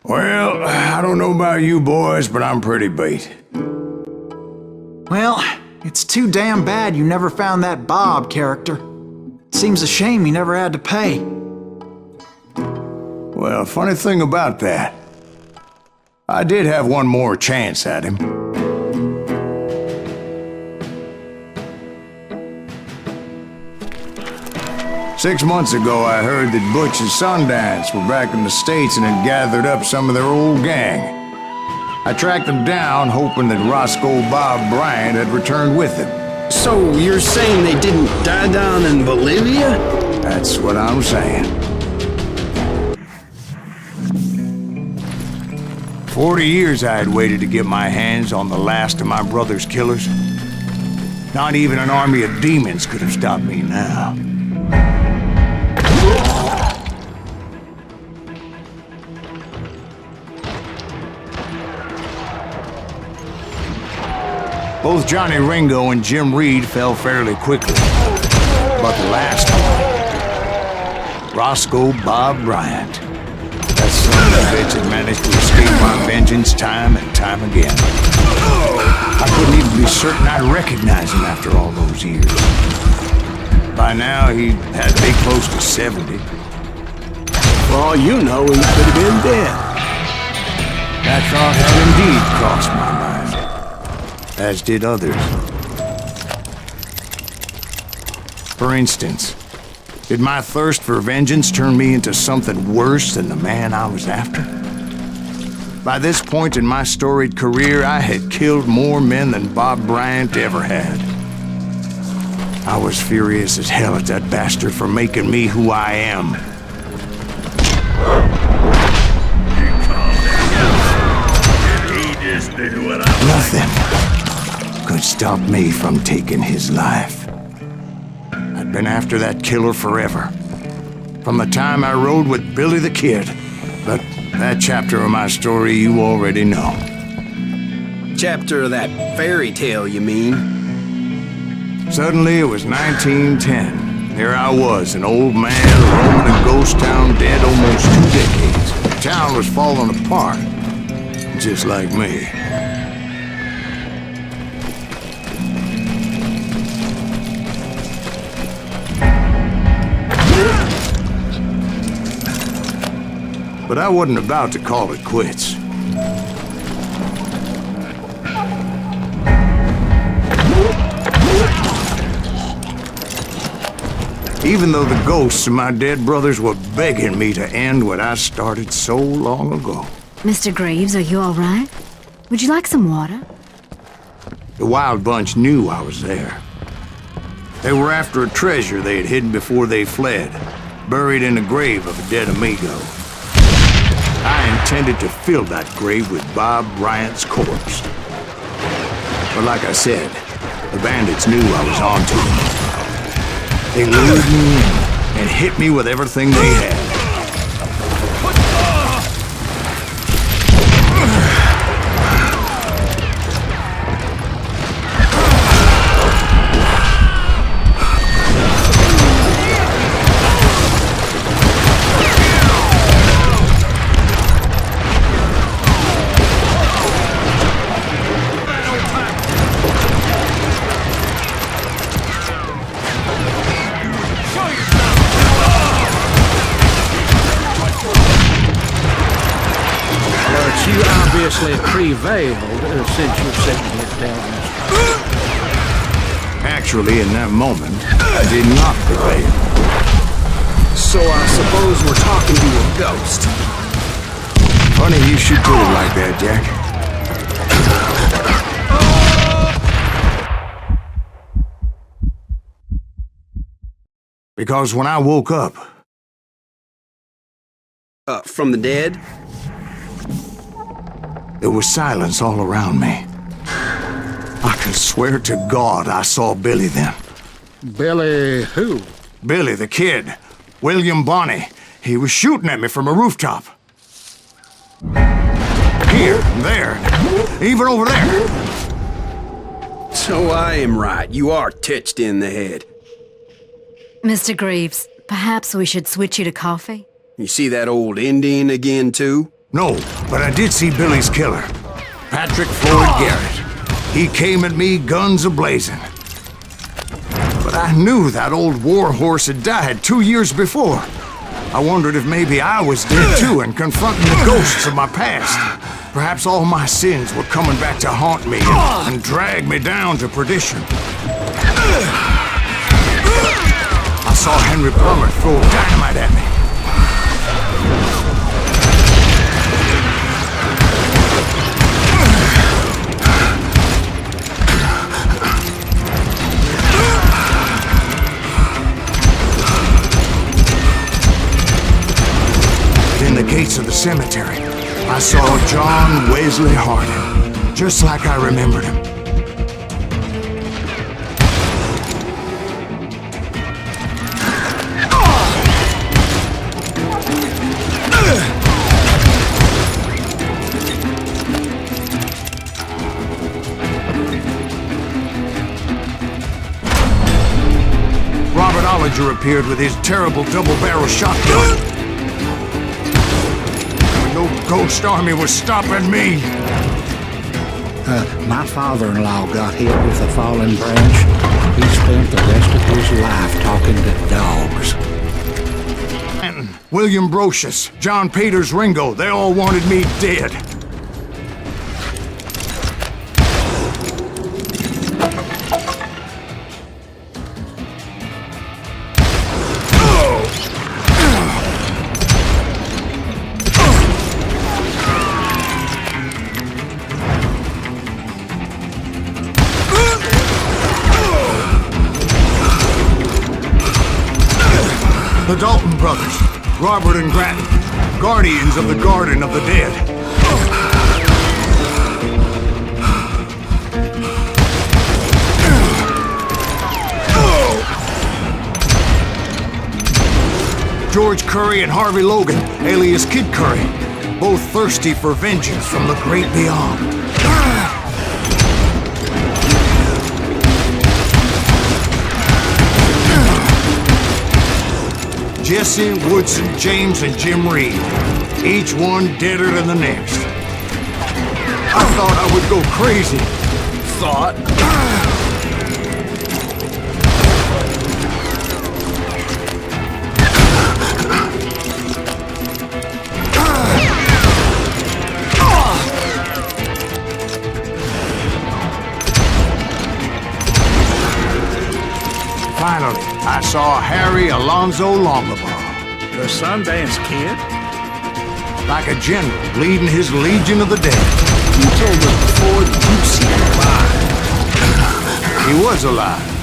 Well, I don't know about you boys, but I'm pretty beat. Well, it's too damn bad you never found that Bob character. Seems a shame you never had to pay. Well, funny thing about that, I did have one more chance at him. Six months ago, I heard that Butch and Sundance were back in the States and had gathered up some of their old gang. I tracked them down, hoping that Roscoe Bob Bryant had returned with them. So you're saying they didn't die down in Bolivia? That's what I'm saying. 40 years I had waited to get my hands on the last of my brother's killers. Not even an army of demons could have stopped me now. Both Johnny Ringo and Jim Reed fell fairly quickly. But the last one, Roscoe Bob Bryant, that son of a bitch had managed to escape my vengeance time and time again. I couldn't even be certain I'd recognize him after all those years. By now, he had to be close to 70. For all you know, he could have been dead. That thought had indeed crossed my mind. As did others. For instance, did my thirst for vengeance turn me into something worse than the man I was after? By this point in my storied career, I had killed more men than Bob Bryant ever had. I was furious as hell at that bastard for making me who I am. Nothing could stop me from taking his life. I'd been after that killer forever. From the time I rode with Billy the Kid. But that chapter of my story you already know. Chapter of that fairy tale, you mean? Suddenly it was 1910. Here I was, an old man roaming a ghost town dead almost 2 decades. The town was falling apart, just like me. But I wasn't about to call it quits. Even though the ghosts of my dead brothers were begging me to end what I started so long ago. Mr. Graves, are you all right? Would you like some water? The Wild Bunch knew I was there. They were after a treasure they had hidden before they fled, buried in the grave of a dead amigo. I intended to fill that grave with Bob Bryant's corpse. But like I said, the bandits knew I was on to them. They lured me in and hit me with everything they had. You obviously prevailed since you're sitting here telling us. Actually, in that moment, I did not prevail. So I suppose we're talking to a ghost. Funny you should put it like that, Jack. Because when I woke up... From the dead? There was silence all around me. I can swear to God I saw Billy then. Billy who? Billy the Kid. William Bonney. He was shooting at me from a rooftop. Here, there, even over there. So I am right. You are touched in the head. Mr. Graves, perhaps we should switch you to coffee? You see that old Indian again, too? No, but I did see Billy's killer, Patrick Floyd Garrett. He came at me guns a-blazing. But I knew that old war horse had died 2 years before. I wondered if maybe I was dead too and confronting the ghosts of my past. Perhaps all my sins were coming back to haunt me and drag me down to perdition. I saw Henry Plummer throw dynamite at me. In the gates of the cemetery, I saw John Wesley Hardin, just like I remembered him. Robert Ollinger appeared with his terrible double-barrel shotgun. No ghost army was stopping me. My father-in-law got hit with a fallen branch. He spent the rest of his life talking to dogs. And William Brocious, John Peters Ringo, they all wanted me dead. The Dalton brothers, Robert and Grattan, guardians of the Garden of the Dead. George Curry and Harvey Logan, alias Kid Curry, both thirsty for vengeance from the great beyond. Jesse, Woodson, James, and Jim Reed. Each one deader than the next. I thought I would go crazy. Thought? Finally, I saw Harry Alonzo Longabaugh. The Sundance Kid? Like a general leading his legion of the dead. You told us before that you've seen him alive. He was alive.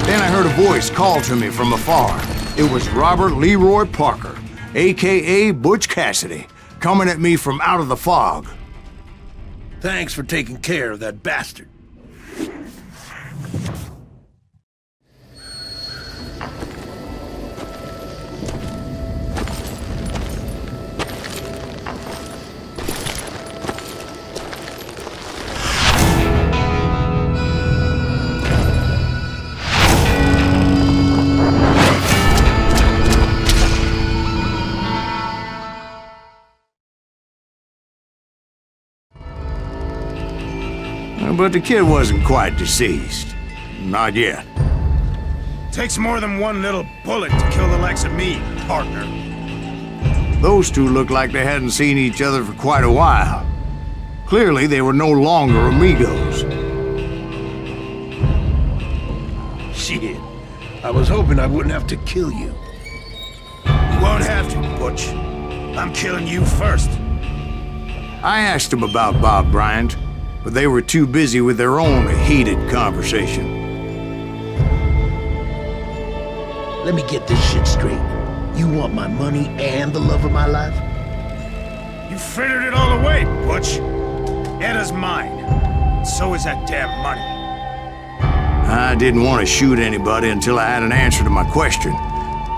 Then I heard a voice call to me from afar. It was Robert Leroy Parker, a.k.a. Butch Cassidy, coming at me from out of the fog. Thanks for taking care of that bastard. But the kid wasn't quite deceased. Not yet. Takes more than one little bullet to kill the likes of me, partner. Those two looked like they hadn't seen each other for quite a while. Clearly, they were no longer amigos. Shit. I was hoping I wouldn't have to kill you. You won't have to, Butch. I'm killing you first. I asked them about Bob Bryant, but they were too busy with their own heated conversation. Let me get this shit straight. You want my money and the love of my life? You frittered it all away, Butch. Edda's mine. So is that damn money. I didn't want to shoot anybody until I had an answer to my question,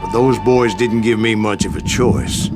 but those boys didn't give me much of a choice.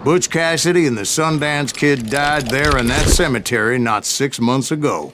Butch Cassidy and the Sundance Kid died there in that cemetery not 6 months ago.